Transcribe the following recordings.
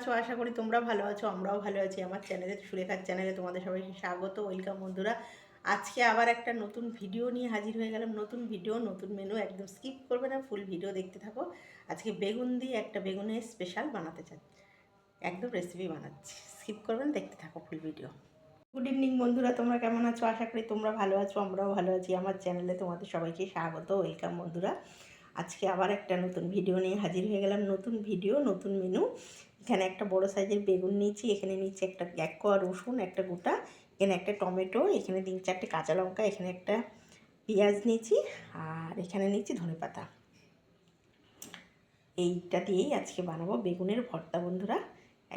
আছো? আশা করি তোমরা ভালো আছো, আমরাও ভালো আছি। আমার চ্যানেলে, সুলেখার চ্যানেলে তোমাদের সবাইকে স্বাগত, ওয়েলকাম বন্ধুরা। আজকে আবার একটা নতুন ভিডিও নিয়ে হাজির হয়ে গেলাম। নতুন ভিডিও, নতুন মেনু, একদম স্কিপ করবে না, ফুল ভিডিও দেখতে থাকো। আজকে বেগুন দিয়ে একটা বেগুনের স্পেশাল বানাতে চাই, একদম রেসিপি বানাচ্ছি, স্কিপ করবে না, দেখতে থাকো ফুল ভিডিও। গুড ইভিনিং বন্ধুরা, তোমরা কেমন আছো? আশা করি তোমরা ভালো আছো, আমরাও ভালো আছি। আমার চ্যানেলে তোমাদের সবাইকে স্বাগত, ওয়েলকাম বন্ধুরা। আজকে আবার একটা নতুন ভিডিও নিয়ে হাজির হয়ে গেলাম। নতুন ভিডিও, নতুন মেনু। এখানে একটা বড় সাইজের বেগুন নিয়েছি, এখানে নিয়েছি একটা 1 কোয়া রসুন, একটা গোটা, এখানে একটা টমেটো, এখানে 3-4টে কাঁচা লঙ্কা, এখানে একটা পেঁয়াজ নিয়েছি, আর এখানে নিয়েছি ধনেপাতা। এইটা দিয়েই আজকে বানাবো বেগুনের ভর্তা বন্ধুরা।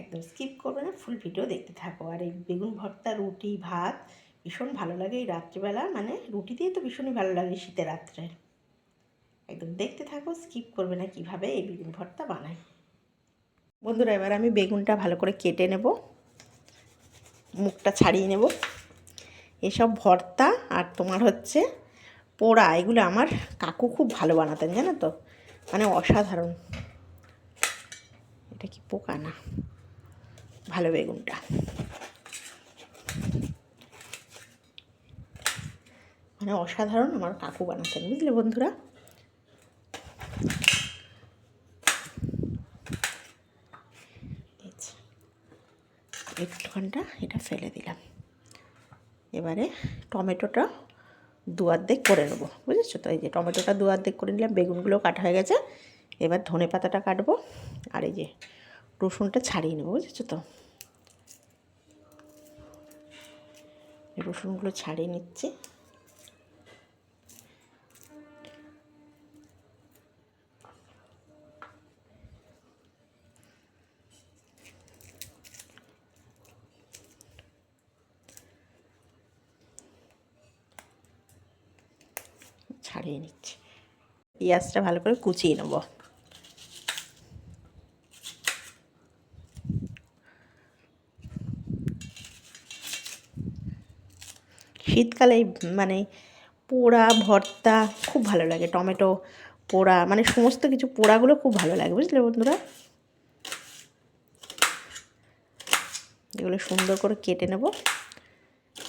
একদম স্কিপ করবে না, ফুল ভিডিও দেখতে থাকো। আর এই বেগুন ভর্তা রুটি, ভাত ভীষণ ভালো লাগে এই রাত্রিবেলা, মানে রুটি দিয়ে তো ভীষণই ভালো লাগে শীতের রাত্রে। একদম দেখতে থাকো, স্কিপ করবে না কিভাবে এই বেগুন ভর্তা বানাই বন্ধুরা। এবার আমি বেগুনটা ভালো করে কেটে নেব, মুখটা ছাড়িয়ে নেব। এসব ভর্তা আর তোমার হচ্ছে পোড়া, এগুলো আমার কাকু খুব ভালো বানাতেন, জানো তো, মানে অসাধারণ। এটা কি পোকা না, ভালো বেগুনটা। মানে অসাধারণ আমার কাকু বানাতেন, বুঝলে বন্ধুরা। একটুখানটা এটা ফেলে দিলাম। এবারে টমেটোটা 2 অর্ধেক করে নেবো, বুঝেছো তো। এই যে টমেটোটা 2 অর্ধেক করে নিলাম, বেগুনগুলো কাটা হয়ে গেছে। এবার ধনে পাতাটা কাটবো, আর এই যে রসুনটা ছাড়িয়ে নেবো, বুঝেছো তো। রসুনগুলো ছাড়িয়ে নিচ্ছি। ছাড়িয়ে নিচ্ছি। পেঁয়াজটা ভালো করে কুচিয়ে নেব। শীতকালে মানে পোড়া ভর্তা খুব ভালো লাগে, টমেটো পোড়া, মানে সমস্ত কিছু পোড়াগুলো খুব ভালো লাগে, বুঝলে বন্ধুরা। এগুলো সুন্দর করে কেটে নেব,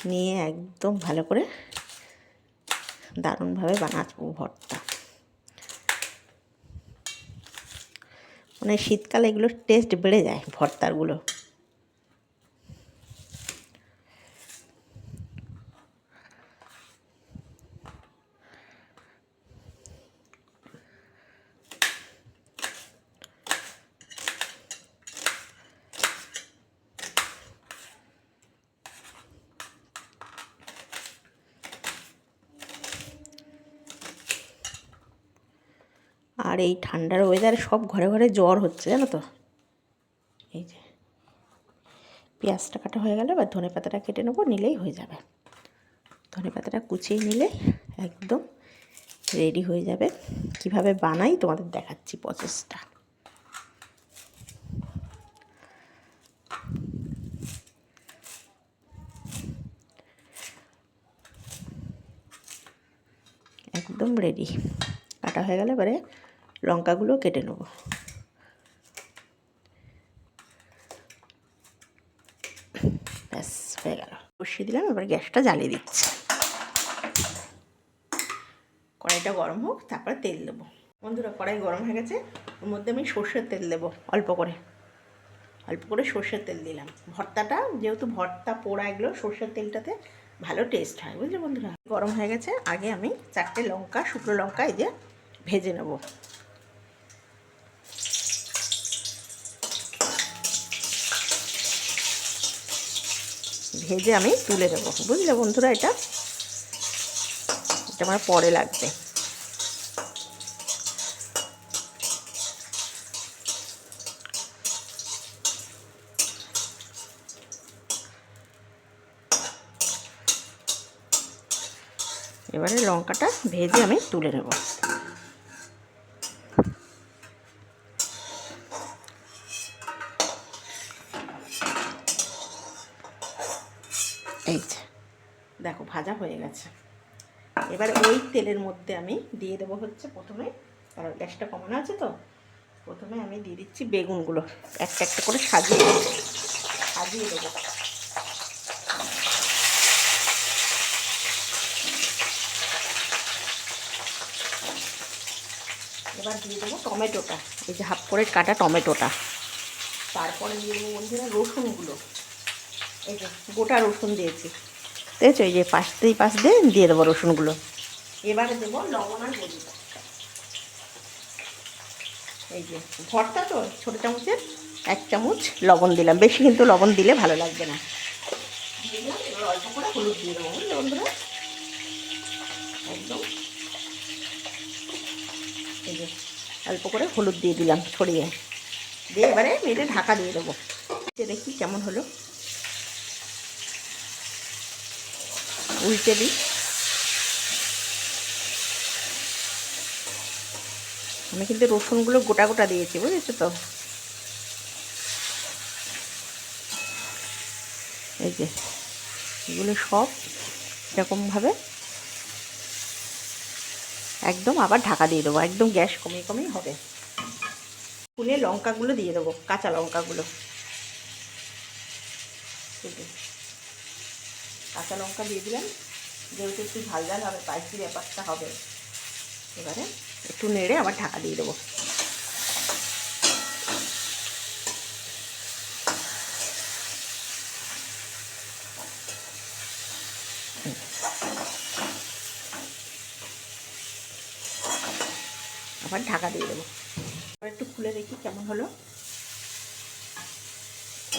নিয়ে একদম ভালো করে দারুণভাবে বানাবো ভর্তা। মানে শীতকালে এগুলোর টেস্ট বেড়ে যায় ভর্তারগুলো। আর এই ঠান্ডার ওয়েদারে সব ঘরে ঘরে জ্বর হচ্ছে, জানো তো। এই যে পেঁয়াজটা কাটা হয়ে গেল, এবার ধনে পাতাটা কেটে নেবো, নিলেই হয়ে যাবে। ধনে পাতাটা কুচিয়ে নিলে একদম রেডি হয়ে যাবে। কিভাবে বানাই তোমাদের দেখাচ্ছি প্রসেসটা। একদম রেডি, কাটা হয়ে গেলে এবারে লঙ্কাগুলো কেটে নেব। ব্যাস হয়ে গেল, বসিয়ে দিলাম। এবার গ্যাসটা জ্বালিয়ে দিচ্ছি। কড়াইটা গরম হোক, তারপরে তেল দেবো বন্ধুরা। কড়াই গরম হয়ে গেছে, ওর মধ্যে আমি সর্ষের তেল দেবো, অল্প করে সর্ষের তেল দিলাম। ভর্তাটা যেহেতু ভর্তা পোড়া, এগুলো সর্ষের তেলটাতে ভালো টেস্ট হয়, বুঝলে বন্ধুরা। গরম হয়ে গেছে, আগে আমি 4টে লঙ্কা, শুকনো লঙ্কা এই যে ভেজে নেব। ভেজে আমি তুলে দেবো, বুঝলে বন্ধুরা। এটা আমার পরে লাগবে। এবারে লঙ্কাটা ভেজে আমি তুলে নেব। এই যে দেখো ভাজা হয়ে গেছে। এবার ওই তেলের মধ্যে আমি দিয়ে দেবো হচ্ছে প্রথমে, কারণ গ্যাসটা কমানো আছে তো, প্রথমে আমি দিয়ে দিচ্ছি বেগুনগুলো, একটা একটা করে সাজিয়ে দেবো। এবার দিয়ে দেবো টমেটোটা, এই যে হাফ করে কাটা টমেটোটা। তারপরে দিয়ে দেবো বন্ধুরা রসুনগুলো, এই যে গোটা রসুন দিয়েছি, দেখছো, এই যে পাশ দিয়ে দেবো রসুনগুলো। এবারে দেবো লবণ আর হলুদ। এই যে ভর্তা তো ছোটো চামচের 1 চামচ লবণ দিলাম, বেশি কিন্তু লবণ দিলে ভালো লাগবে না। দিয়ে দিলাম, এবার অল্প করে হলুদ দিয়ে দেবো, বুঝলে বন্ধুরা, একদম এই যে অল্প করে হলুদ দিয়ে দিলাম ছড়িয়ে, দিয়ে এবারে মেয়েটা ঢাকা দিয়ে দেবো। দেখি কেমন হলো, উল্টে দিই। আমি কিন্তু রসুনগুলো গোটা গোটা দিয়েছি, বুঝেছো তো। এই যে এগুলো সব এরকমভাবে একদম আবার ঢাকা দিয়ে দেবো, একদম গ্যাস কমিয়ে হবে। ফুলে লঙ্কাগুলো দিয়ে দেবো, কাঁচা লঙ্কাগুলো, কাঁচা লঙ্কা দিয়ে দিলাম, যেহেতু একটু ঝাল হবে, স্পাইসি ব্যাপারটা হবে। এবারে একটু নেড়ে আবার ঢাকা দিয়ে দেবো। আবার ঢাকা দিয়ে দেবো। এবার একটু খুলে দেখি কেমন হলো।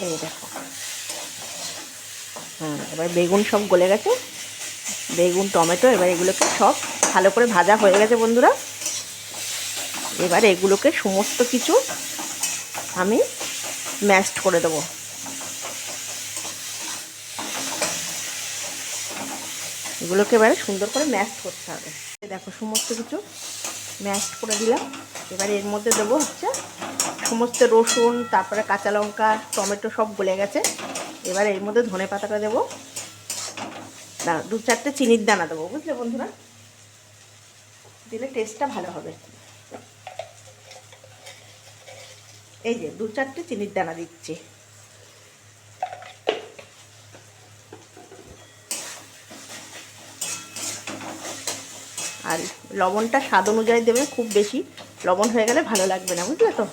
এই দেখো, এবার বেগুন সব গলে গেছে, বেগুন টমেটো, এবার এগুলোকে সব ভালো করে ভাজা হয়ে গেছে বন্ধুরা। এবার এগুলোকে সমস্ত কিছু আমি ম্যাশড করে দেবো। এগুলোকে এবারে সুন্দর করে ম্যাশ করতে হবে। দেখো সমস্ত কিছু ম্যাশ করে দিলাম। এবারে এর মধ্যে দেবো হচ্ছে সমস্ত রসুন, তারপরে কাঁচা লঙ্কা, টমেটো সব গলে গেছে। এবার এর মধ্যে ধনে পাতাটা দেবো, 2-4টে চিনির দানা দেবো, বুঝলে বন্ধুরা, দিলে টেস্টটা ভালো হবে। এই যে 2-4টে চিনির দানা দিচ্ছি। আর লবণটা স্বাদ অনুযায়ী দেবে, খুব বেশি লবণ হয়ে গেলে ভালো লাগবে না, বুঝলে তো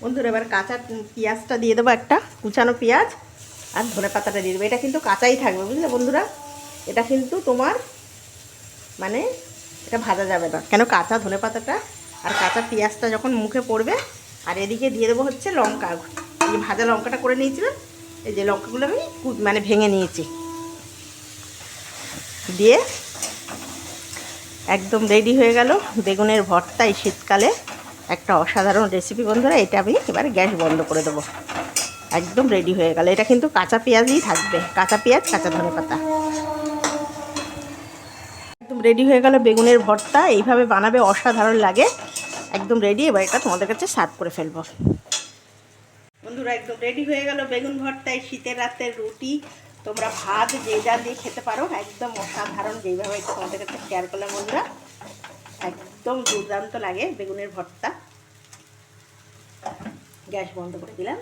বন্ধুরা। এবার কাঁচা পেঁয়াজটা দিয়ে দেবো, একটা কুচানো পেঁয়াজ, আর ধনে পাতাটা দিয়ে দেবো। এটা কিন্তু কাঁচাই থাকবে, বুঝলে বন্ধুরা, এটা কিন্তু তোমার মানে এটা ভাজা যাবে না, কেন কাঁচা ধনে পাতাটা আর কাঁচা পেঁয়াজটা যখন মুখে পড়বে। আর এদিকে দিয়ে দেবো হচ্ছে লঙ্কা, এই যে ভাজা লঙ্কাটা করে নিয়েছিলাম, এই যে লঙ্কাগুলো আমি মানে ভেঙে নিয়েছি, দিয়ে একদম রেডি হয়ে গেল বেগুনের ভর্তা। এই শীতকালে একটা অসাধারণ রেসিপি বন্ধুরা। এটা আমি এবারে গ্যাস বন্ধ করে দেবো, একদম রেডি হয়ে গেল। এটা কিন্তু কাঁচা পেঁয়াজই থাকবে, কাঁচা পেঁয়াজ, কাঁচা ধনেপাতা। একদম রেডি হয়ে গেল বেগুনের ভর্তা, এইভাবে বানাবে, অসাধারণ লাগে, একদম রেডি। এবার এটা তোমাদের কাছে সার্ভ করে ফেলবো বন্ধুরা। একদম রেডি হয়ে গেল বেগুন ভর্তা। এই শীতের রাতের রুটি, তোমরা ভাত যে যা দিয়ে খেতে পারো, একদম অসাধারণ। যেইভাবে এটা তোমাদের কাছে শেয়ার করলাম বন্ধুরা, একদম দুর্দান্ত লাগে বেগুনের ভর্তা। গ্যাস বন্ধ করে দিলাম,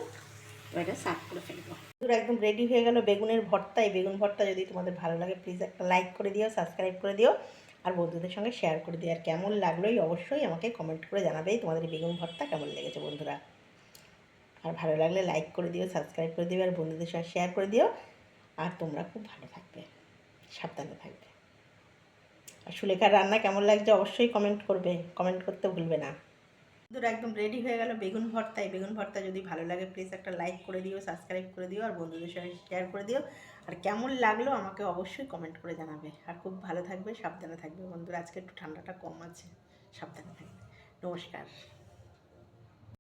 এটা সার্ভ করে ফেলবো বন্ধুরা। একদম রেডি হয়ে গেল বেগুনের ভর্তা। এই বেগুন ভর্তা যদি তোমাদের ভালো লাগে প্লিজ একটা লাইক করে দিও, সাবস্ক্রাইব করে দিও, আর বন্ধুদের সঙ্গে শেয়ার করে দিও। আর কেমন লাগলোই অবশ্যই আমাকে কমেন্ট করে জানাবেই তোমাদের এই বেগুন ভর্তা কেমন লেগেছে বন্ধুরা। আর ভালো লাগলে লাইক করে দিও, সাবস্ক্রাইব করে দিও, আর বন্ধুদের সঙ্গে শেয়ার করে দিও। আর তোমরা খুব ভালো থাকবে, সাবধানে থাকবে। আর সুলেখার রান্না কেমন লাগছে অবশ্যই কমেন্ট করবে, কমেন্ট করতে ভুলবে না বন্ধুরা। একদম রেডি হয়ে গেল বেগুন ভর্তা। এই বেগুন ভর্তা যদি ভালো লাগে প্লিজ একটা লাইক করে দিও, সাবস্ক্রাইব করে দিও, আর বন্ধুদের সঙ্গে শেয়ার করে দিও। আর কেমন লাগলো আমাকে অবশ্যই কমেন্ট করে জানাবে। আর খুব ভালো থাকবে, সাবধানে থাকবে বন্ধুরা। আজকে একটু ঠান্ডাটা কম আছে, সাবধানে থাকবে। নমস্কার।